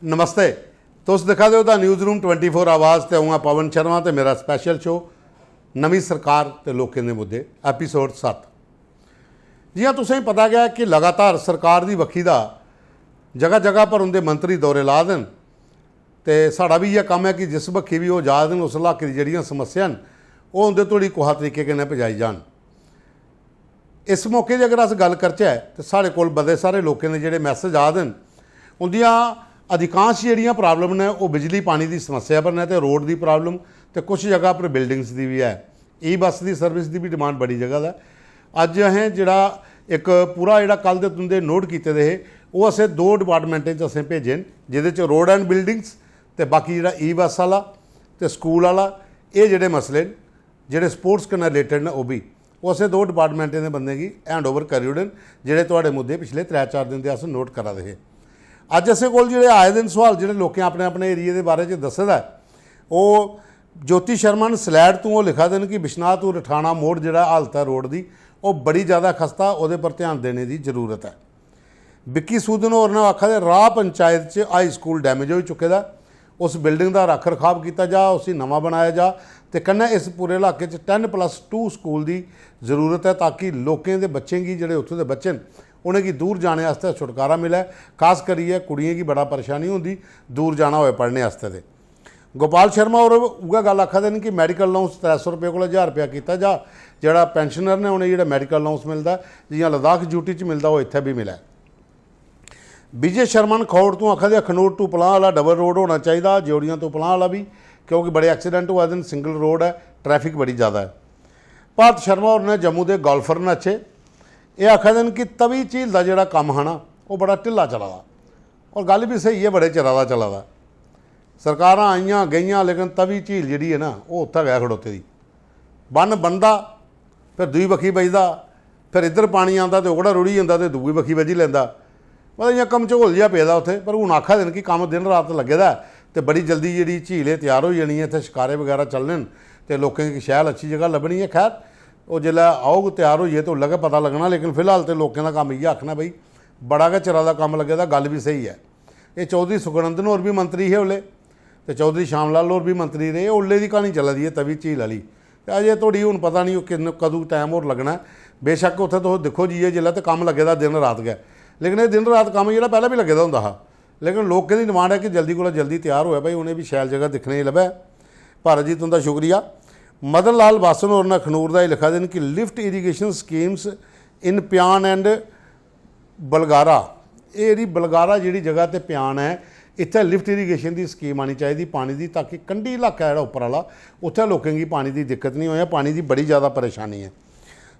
नमस्ते। तुस दिखा दो द न्यूज़ रूम 24 आवाज़ ते आऊँ पवन शर्मा ते मेरा स्पैशल शो नवी सरकार ते लोकें दे मुद्दे एपीसोड 7। जियां तुसें पता गया कि लगातार सरकार दी बक्खी दा जगह जगह पर उनके मंत्री दौरे ला देन ते साड़ा भी इह कम है कि जिस बक्खी भी वो जा देन उस इलाके दी जिहड़ियां समस्या न वो उंदे तोड़ी कुहा तरीके कन्नै पजाई जान। इस मौके दी अगर अस गल करचै तो साढ़े कोल बड़े सारे लोकें दे जिहड़े मैसेज आ देन उंदियां अधिकांश जिहड़ियां प्रॉब्लम ने वो बिजली पानी की समस्या पर ने ते रोड की प्रॉब्लम तो कुछ जगह पर बिल्डिंग्स की भी है। ई बस की सर्विस की भी डिमांड बड़ी जगह है। अज असें जिहड़ा एक पूरा जिहड़ा कल दे तुंदे नोट कीते दे वो असें 2 डिपार्टमेंटें च असें भेजे न जिहदे च रोड एंड बिल्डिंग्स ते बाकी जिहड़ा ई बस वाला ते स्कूल वाला ये जिहड़े मसले न जिहड़े स्पोर्ट्स कन्नै रिलेटेड ने वो भी वो असें 2 डिपार्टमेंटें दे बंदे गी हैंड ओवर करी ओड़े जिहड़े तुहाडे मुद्दे पिछले 3-4 दिन दे अस नोट करा दे हे। अज असें कोल जिहड़े आए दिन सवाल जिहड़े लोकें अपने अपने एरिए के बारे च दस्से दा वो ज्योति शर्मा ने स्लैड तो वो लिखा देन कि बिश्नाह तो रठाणा मोड़ जिहड़ा हालत है रोड की वो बड़ी ज़्यादा खस्ता उहदे पर ध्यान देने की जरूरत है। विक्की सूदन होर ने आखा दे राह पंचायत च हाई स्कूल डैमेज हो चुके दा उस बिल्डिंग का रख रखाव किया जा उसी नवा बनाया जा तो कन्नै इस पूरे इलाके 10+2 स्कूल की जरूरत है ताकि लोगों के बच्चें की जिहड़े उत्थों के बच्चे उन्हें दूर जाने वास्ते छुटकारा मिले। खास करिए कुड़ियों की बड़ा परेशानी होंदी दूर जाना होए पढ़ने वास्ते। ते गोपाल शर्मा और उगा गल आखा देन कि मैडिकल अलाउंस 300 रुपये को 1000 रुपया किया जा जिहड़ा पेंशनर ने उन्हें जिहड़ा मैडिकल अलाउंस मिलता जियां लद्दाख ड्यूटी च मिलता वो इत्थे भी मिले। विजय शर्मा ने खौड़ तो आखा दे अखनूर टू पलां वाला डबल रोड होना चाहिए ज्योड़ियां तो पलां वाला भी क्योंकि बड़े एक्सीडेंट हुआ दिन सिंगल रोड है ट्रैफिक बड़ी ज़्यादा है। भारत शर्मा और ने जम्मू के गोल्फर ने अच्छे ये आखा देन कि तवी झील का जोड़ा कम है ना वो बड़ा ढिला चला दा और गल भी सही है बड़े चिरा दा चला दा। सरकार आईयां गईयां लेकिन तवी झील जी है ना वो उत्थे गया खड़ोते दी बन बनता फिर दूई बखी बजदा फिर इधर पानी आता तो ओकड़ा रुड़ी जाता तो दूई बखी बजी लेंदा मतलब इं कम झोल जिहा पेदा उत्थे। पर हुण आखा देन कि कम दिन रात लगे दा तो बड़ी जल्दी जी झील तैयार हो जानी है इत्थे शिकारे वगैरह चलने तो लोगों की शैल अच्छी जगह लभनी है। खैर वो जिल्लै आओग तैयार होइए तो लगे पता लगना लेकिन फिलहाल तो लोगों का काम इयै आखना बई बड़ा गै चिरा दा कम लगे दा गल भी सही है। ये चौधरी सुखनंदन होर भी मंत्री है उल्ले तो चौधरी श्यामलाल होर भी मंत्री रहे उल्ले की कहानी चला दी है तवी झील वाली अजे थोड़ी हूँ पता नहीं कि कदों टाइम होर लगना। बेशक उत्थे तुस दिक्खो जी जिल्लै तो कम लगे दा दिन रात गै लेकिन ये दिन रात कम जिहड़ा पहले भी लगे दा हुंदा हा लेकिन लोगों की डिमांड है कि जल्दी को जल्दी तैयार होया भाई उन्हें भी शैल जगह दिखने लभे। भारत जी तुंदा शुक्रिया। मदन लाल बासन होर ने खनूर का ही लिखा देन कि लिफ्ट इरीगेशन स्कीम्स इन प्यान एंड बलगारा ये जी बलगारा जी जगह तो प्यान है इत्थे लिफ्ट इरीगेशन की स्कीम आनी चाहिए पानी की ताकि कंढी इलाका है उपर वाला उत्थे लोगों की पानी की दिक्कत नहीं हो पानी की बड़ी ज़्यादा परेशानी है।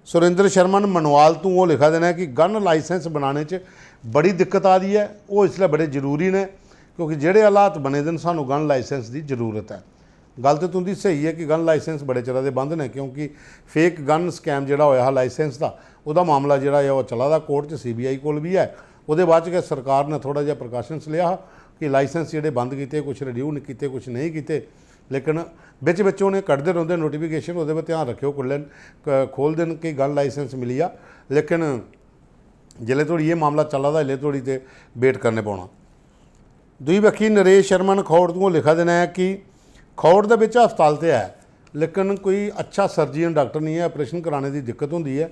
सुरेंद्र शर्मा ने मनवाल तो वो लिखा देना है कि गन लाइसेंस बनाने च बड़ी दिक्कत आ रही है वो इसलिए बड़े जरूरी ने क्योंकि जोड़े हालात बने दिन सानू गन लाइसेंस की जरूरत है। गल तो तुंदी सही है कि गन लाइसेंस बड़े चिर के बंद ने क्योंकि फेक गन स्कैम जोड़ा होया लाइसेंस का वह मामला जोड़ा है वह चला दा कोर्ट च CBI कोल भी है। वो बाद च सरकार ने थोड़ा जिहा प्रकाशंस लिया कि लाइसेंस जोड़े बंद किए कुछ रिन्यू नहीं किए कुछ नहीं किए लेकिन बिच उन्हें कटते रहते नोटिफिकेशन वो पर ध्यान रखियो खोल देन कि गन लाइसेंस मिली आ लेकिन जिले थोड़ी ये मामला चला दा हले थोड़ी तो वेट करने पौना। दूई बखी नरेश शर्मा ने खौड़ तो लिखा देना है कि खौड़ दे विच हस्पताल तो है लेकिन कोई अच्छा सर्जन डॉक्टर नहीं है ऑपरेशन कराने की दिक्कत होंदी है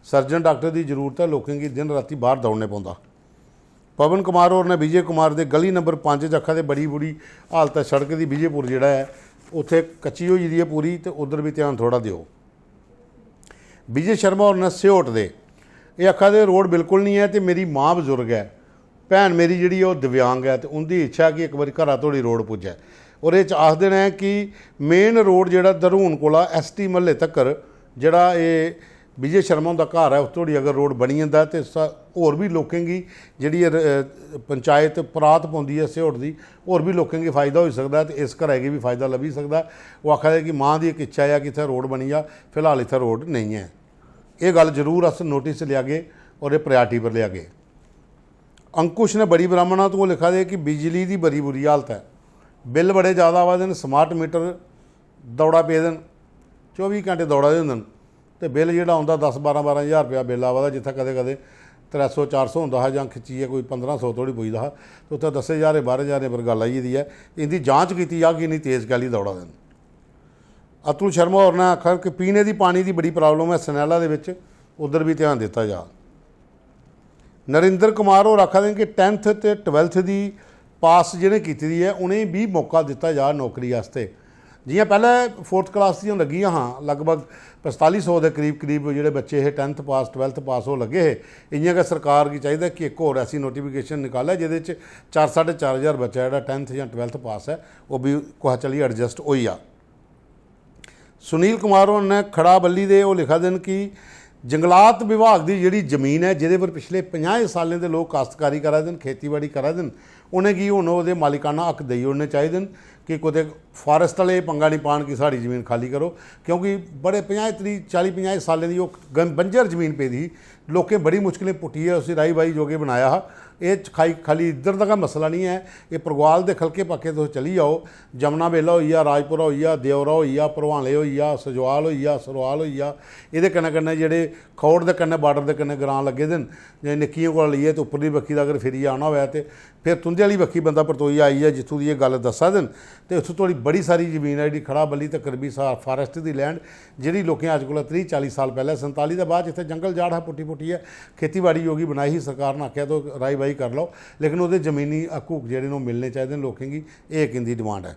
सर्जन डॉक्टर की जरूरत है लोगों की दिन राती बाहर दौड़ने पौंदा। पवन कुमार और ने विजय कुमार के गली नंबर 5 आखा दे बड़ी बुरी हालत है सड़क की विजयपुर जोड़ा है उत्थे कच्ची हो जी है पूरी तो उधर भी ध्यान थोड़ा दिओ। विजय शर्मा और ने सियोट दे ये आखा दे रोड बिल्कुल नहीं है तो मेरी माँ बजुर्ग है भैन मेरी जी दिव्यांग है तो उनकी इच्छा कि एक बार घर थोड़ी रोड पुजे और ये आख देना है कि मेन रोड जोड़ा धरून को ST महल्ले तक जोड़ा ये विजय शर्मा का घर है उस थोड़ी अगर रोड बनी जाता है तो होर भी लोगों की जी पंचायत परात पौंदी है सियोट की होर भी लोगों की फ़ायदा हो सकता है तो इस घर की भी फ़ायदा लभी सकता है। वो आखा है कि माँ की एक इच्छा है कि इत्थे रोड बनी जा फिलहाल इत्थे रोड नहीं है। ये गल जरूर अस नोटिस लिया गए और ये प्रायरिटी पर लिया गए। अंकुश ने बड़ी ब्राह्मणा तो लिखा दे कि बिजली की बड़ी बुरी हालत है बिल बड़े ज़्यादा आवा दिन स्मार्ट मीटर दौड़ा पे दिन 24 घंटे दौड़ा दे होंदे तो बिल जोड़ा आता 10-12 हज़ार रुपया बिल आवा जिथे कदे कदे 300 400 होंदा हा जां खिच्चिए कोई 1500 थोड़ी पुजदा हा, तो उत्थे 10,000 12,000 पर गल आई दी है। इनकी जांच की जा कि इन्नी तेज़ कैली दौड़ा देन। अतुल शर्मा होर ने आखा कि पीने की पानी की बड़ी प्रॉब्लम है सनैला दे विच, उधर भी ध्यान दिता जा। नरिंदर कुमार होर आखा दे कि 10th ते 12th की पास जिन्हें की है उन्हें भी मौका दिता जा नौकरी वास्ते। जियां पहले 4th क्लास दियां लगियां हाँ, लगभग 4500 के करीब करीब जोड़े बच्चे है 10th पास 12th पास हो लगे है। इयां गै सरकार की चाहिए कि एक होर ऐसी नोटिफिकेशन निकाले जिहदे 4-4,500 बच्चा जो 10th या 12th पास है वह भी कुछ चलिए एडजस्ट हो जा। सुनील कुमार ने खड़ा बल्ली दे वो लिखा देन कि जंगलात विभाग की जी जमीन है जिहदे पर पिछले 50 सालों के लोग काश्तकारी करा देन, खेतीबाड़ी करा देन, उन्हें की हुण वो मालिकाना हक दई ओड़ने चाहिए कि कुछ फॉरेस्ट वाले पंगा नहीं पान कि साड़ी ज़मीन खाली करो, क्योंकि बड़े 40-50 सालों की वो बंजर जमीन पे थी, लोकें बड़ी मुश्किलें पुट्टी है उस राई बाई जो कि बनाया हा। ये खाली इधर का मसला नहीं है, ये परगवाल के खलके पाके तुम चली जाओ, जमुना बेला हो गया, राजपुरा हो गया, देवरा हो गया, भरवाले हो गया, सजवाल हो गया, सरवाल हो गया, ये कन्नै कन्नै जेह्ड़े खौड़ के कन्नै बार्डर के कन्नै ग्रां लगे दे न, निक्कियों को लेइए तो उपरली बक्खी दा अगर फिरियै आना होवे ते फिर तुंदे वाली बक्खी बंदा परतोई आई है जित्थों की ये गल दस्सा देन, तो उत्थों थोड़ी बड़ी सारी जमीन है जी खड़ा बल्ली तक भी फॉरेस्ट की लैंड जी लोकें अज को 30-40 साल पहले 47 के बाद इतने जंगल जाड़ है पुट्टी पुट्टी है, खेतीबाड़ी योगी बनाई ही सरकार ने आख्या तो राई बाई कर लो, लेकिन वो जमीनी हकूक जेह्ड़े ने मिलने चाहिए लोगों की, एक इनकी डिमांड है।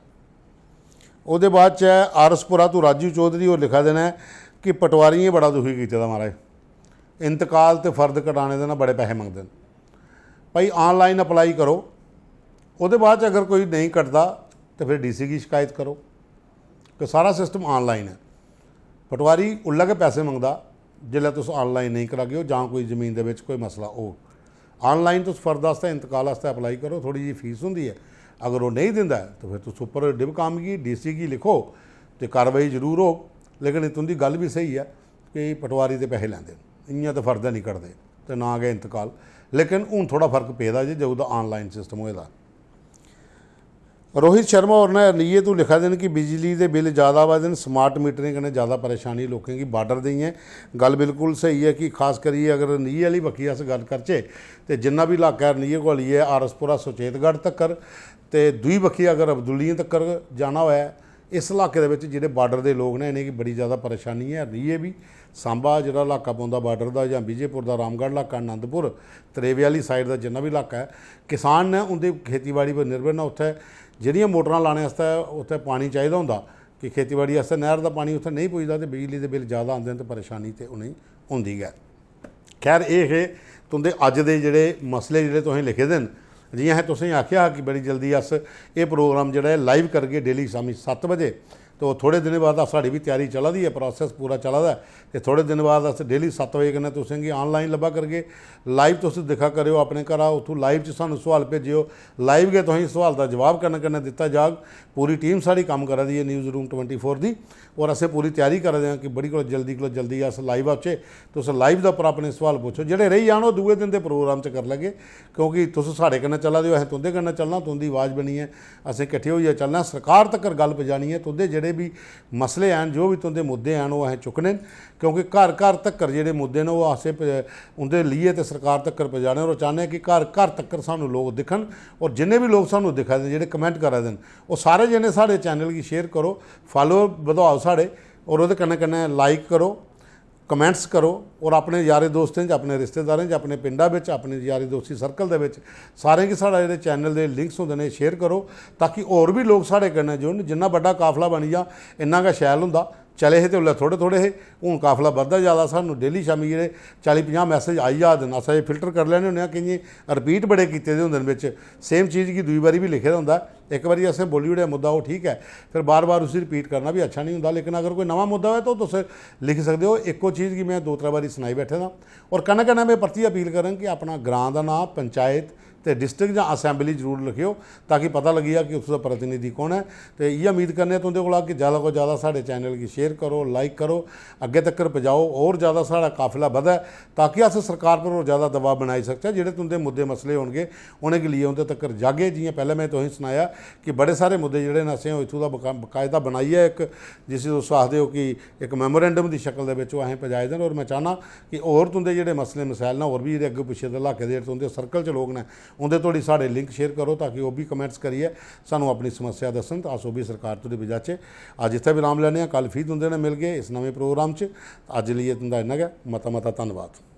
वो बाद च आरसपुरा तो राजू चौधरी और लिखा देना है कि पटवारियों बड़ा दुखी किया महाराज, इंतकाल तो फर्द कटाने देना बड़े पैसे मंगते हैं भाई, ऑनलाइन अपलाई करो, वो बाद अगर कोई नहीं कटता तो फिर DC की शिकायत करो कि सारा सिस्टम ऑनलाइन है। पटवारी उल्ला के पैसे मंगता जिसलै तुम ऑनलाइन नहीं करागे हो जां कोई जमीन के कोई मसला हो, ऑनलाइन तुम फर्द वास्ते इंतकाल वास्ते अपलाई करो, थोड़ी जी फीस होंगी है, अगर वो नहीं दिंदा तो फिर तुम उपर डिब कामगी DC की लिखो तो कार्रवाई जरूर हो, लेकिन तुंदी गल भी सही है कि पटवारी के पैसे लैंदे, इयां तो फर्द नहीं कटते तो ना गए इंतकाल, लेकिन हूँ थोड़ा फर्क पेदा जी जदों दा ऑनलाइन सिस्टम होएदा। रोहित शर्मा और ने नीए तो लिखा देन कि बिजली के बिल ज़्यादा आवा देन, स्मार्ट मीटरिंग कन्नै ज़्यादा परेशानी लोगों की बार्डर दी है। गल बिल्कुल सही है कि खास करिए अगर नीए वाली बक्खी अस गल करचे तो जिन्ना भी इलाका है नीए को लिए आरसपुरा सुचेतगढ़ तक्कर, तो दूई बक्खी अगर अब्दुल्लियां तक्कर जाना होया इस इलाके के जिहड़े बार्डर के लोग ने इन्हें बड़ी ज़्यादा परेशानी है। नीए भी सांबा जो इलाका पौंदा बार्डर का या विजयपुर का रामगढ़ इलाका, आनंदपुर तरेवे वाली साइड का जिन्ना भी इलाका है, किसान ने उनकी खेतीबाड़ी पर निर्भर न, उत्थे जिहड़ियां मोटरां लाने वास्ते उत्थे पानी चाहिए होंदा कि खेतीबाड़ी वास्ते नहर का पानी उत्थे नहीं पुजदा, तो बिजली के बिल ज़्यादा आते हैं तो परेशानी तो उन्हें होंदी है। खैर ये है तुंदे अज दे जिहड़े मसले जिहड़े तुसें लिखे दे न, जियां तुसें आख्या कि बड़ी जल्दी अस ये प्रोग्राम जिहड़ा लाइव करगे डेली शामी 7 बजे, तो थोड़े दिन बाद साड़ी भी तैयारी चला दी है, प्रोसैस पूरा चला दा है, तो थोड़े दिन बाद अस डेली 7 बजे कन्नै तुसें गी ऑनलाइन लब्भा करगे, लाइव तुस दिक्खा करो अपने घर, उत्थों लाइव च सानूं सवाल भेजिओ, लाइव गै तुसें सवाल का जवाब कन्नै कन्नै दित्ता जाग। पूरी टीम साड़ी कम्म करा दी है न्यूज़ रूम 24 की, और असें पूरी तैयारी करा दे हैं कि बड़ी को जल्दी अस लाइव आचे, तुस लाइव दे उप्पर अपने सवाल पुच्छो, जेह्ड़े रेही जान ओह् दूए दिन के प्रोग्राम च कर लगे, क्योंकि तुस साढ़े कन्नै चला दे हो, असें तुंदे कन्नै चलना, तुंदी आवाज़ बनी है, असें किट्ठे होइयै चलना, सरकार तक्कर गल पजानी है, तुंदे जेह्ड़े भी मसले हैं जो भी तुंदे मुद्दे हैं वो असें चुकने, क्योंकि घर घर तक्कर जेह्ड़े मुद्दे ने वो असें उंदे लिए तो सरकार तक्कर पजाने, और चाहने कि घर घर तक्कर सानूं लोग दिखन, और जिन्ने भी लोग सानूं दिखा दे जेह्ड़े कमेंट करा दे वो सारे जने साढ़े चैनल की शेयर करो, फॉलोअर बधाओ साढ़े, और वो कन्नै कन्नै लाइक करो, कमेंट्स करो, और अपने यारें दोस्तें च, अपने रिश्तेदारें च, अपने पिंडां विच, अपने यारी दोस्ती सर्कल दे विच सारें गी साढ़ा जेह्ड़े चैनल दे लिंक्स होंदे ने शेयर करो, ताकि होर भी लोग साढ़े कन्नै जुड़न। जिन्ना बड्डा काफला बनी जा इन्ना गै शैल हुंदा। चले हे तो उसलै थोड़े थोड़े हे, हूँ काफला बधदा ज़्यादा, सानूं डेली शामी जेह्ड़े 40-50 मैसेज आई जा दे, अस फिल्टर कर लैने होंदे, केइयें रिपीट बड़े कीते दे होंदे बिच, सेम चीज़ गी दूई बारी भी लिखे दा होंदा, एक बारी असें बोली ओड़ेआ मुद्दा वो ठीक है, फिर बार बार उसी रिपीट करना भी अच्छा नहीं होंदा, लेकिन अगर कोई नवा मुद्दा है तो तुस लिख सकते हो। इक्को चीज़ की मैं 2-3 बारी सुनाई बैठे दा, और कन्नै कन्नै मैं परतियै अपील करां कि अपना ग्रां दा नां, पंचायत तो डिस्ट्रिक्ट या असैंबली जरूर लिखियो ताकि पता लगी जा कि उसका प्रतिनिधि कौन है। तो ये उम्मीद करने तुंदे को कि ज़्यादा को ज़्यादा साढ़े चैनल की शेयर करो, लाइक करो, अगे तक पहुँचाओ और ज़्यादा साढ़ा काफिला बढ़े ताकि अस सरकार पर और ज़्यादा दबाव बनाई सकते। जोड़े तुंदे मुद्दे मसले होंगे उन्हें लिए उनके तक जागे। जियां पहले मैं तुसें सुनाया कि बड़े सारे मुद्दे जोड़े ने असें इत्थों का बकायदा बनाइए एक जिस तुस आखदे हो कि एक मैमोरेंडम की शक्ल के असें पजाए देन। और मैं चाहना कि होर तुंदे जोड़े मसले मसैल ना होर भी अगे पिछे दे इलाके दे तुंदे सर्कल च लोग ने उंदे तोड़ी साढ़े लिंक शेयर करो ताकि वह भी कमेंट्स करिए सानू अपनी समस्या दसन तो अस वह भी सरकार तो बजाचे। अज इत्थे विराम लैने, कल फिर तुंदे ने मिल गए इस नवे प्रोग्राम च। अज लिए तुंदा इन्ना गै, मता मता धन्नवाद।